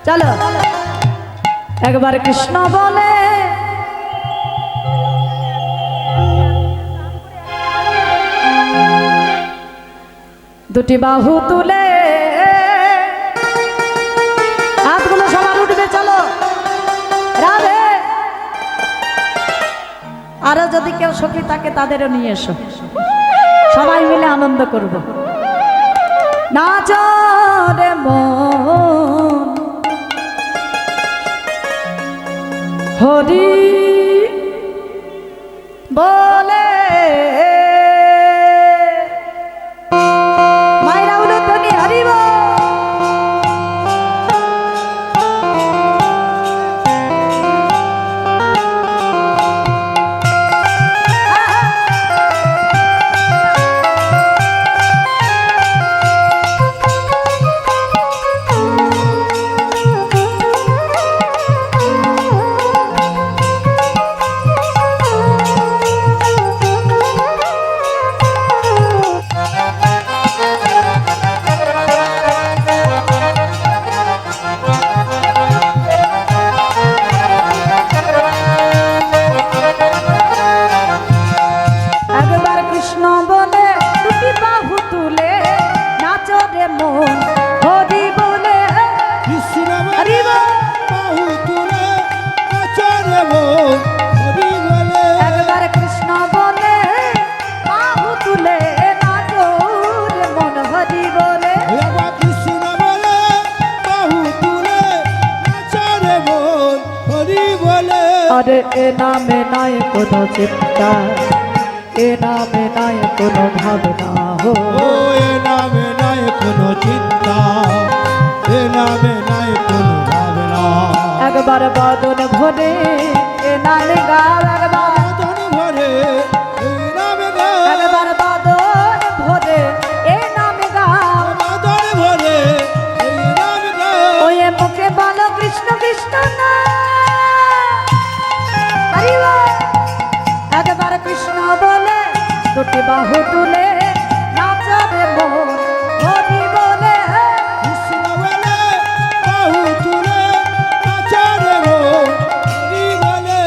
চলো একবার কৃষ্ণ বলে দুটি বাহু তুলে হাতগুলো সবার উঠবে চলো রাধে আরো যদি কেউ সখী থাকে তাদেরও নিয়ে এসো সবাই মিলে আনন্দ করব নাচ রে মন হরি বলে মায়েরা উলধ্বনি হরি বল अरे ए नामे नाय कोनो चिंता ए नामे नाय कोनो भावना हो ए नामे नाय कोनो चिंता ए नामे नाय कोनो भावना एक बार बादन भरे ए नामे गाव एक बादन भरे ए नामे गाव एक बार बादन भरे ए नामे गाव बादन भरे ए नामे गाव ओए मुखे बालो कृष्ण कृष्ण ना একবার কৃষ্ণ বলে দুটি বাহু তুলে নাচবে মন হরি বলে কৃষ্ণ বলে বাহু তুলে নাচবে মন হরি বলে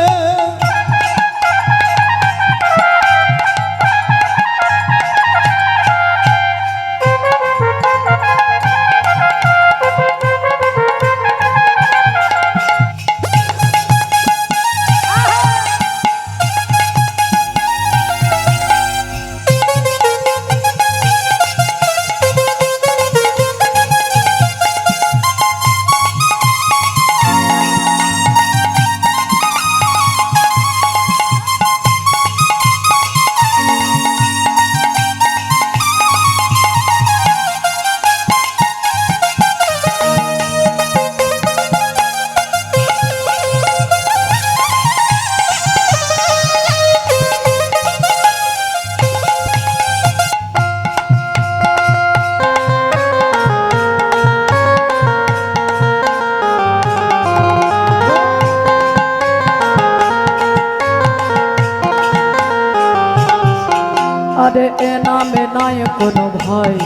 আরে এ নামে নাই কোনো ভয়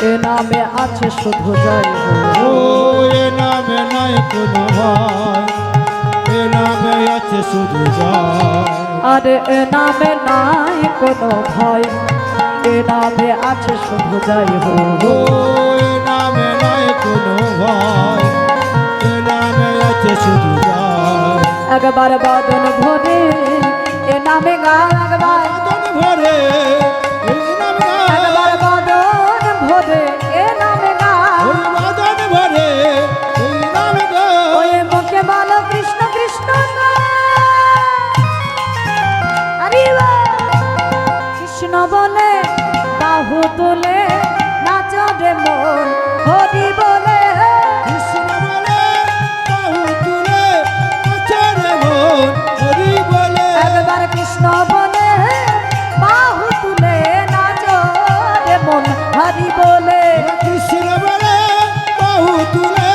এ নামে আছে শুধু জয় ও এ নামে নাই কোনো ভয় এ নামে আছে শুধু জয় আরে এ নামে নাই কোনো ভয় এ নামে আছে শুধু জয় ও এ নামে নাই কোনো ভয় এ নামে আছে শুধু জয় একবার বাদন ভরে এ নামে গা একবার বাদন ভরে এ নামে গা একবার বাদন ভরে এ নামে গা ওই বাদন ভরে এ নামে গা ওই মুখে বলো কৃষ্ণ কৃষ্ণ না আরে কৃষ্ণ বলে বাহু তুলে নাচবে মন হরি বলে কৃষ্ণ বলে বাহু তুলে নাচবে মন হরি বলে একবার কৃষ্ণ বলে বাহু তুলে নাচবে মন হরি বলে কৃষ্ণ বলে বাহু তুলে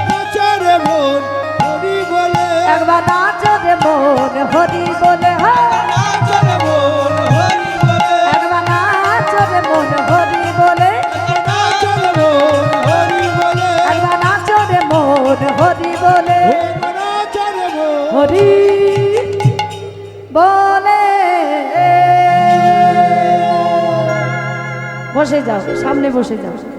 নাচবে মন হরি বলে একবার নাচবে মন হরি বলে নাচবে মন হরি বলে একবার নাচবে মন হরি বলে নাচবে মন হরি বলে ও নাচর হরি বলে। বসে যাও, সামনে বসে যাও।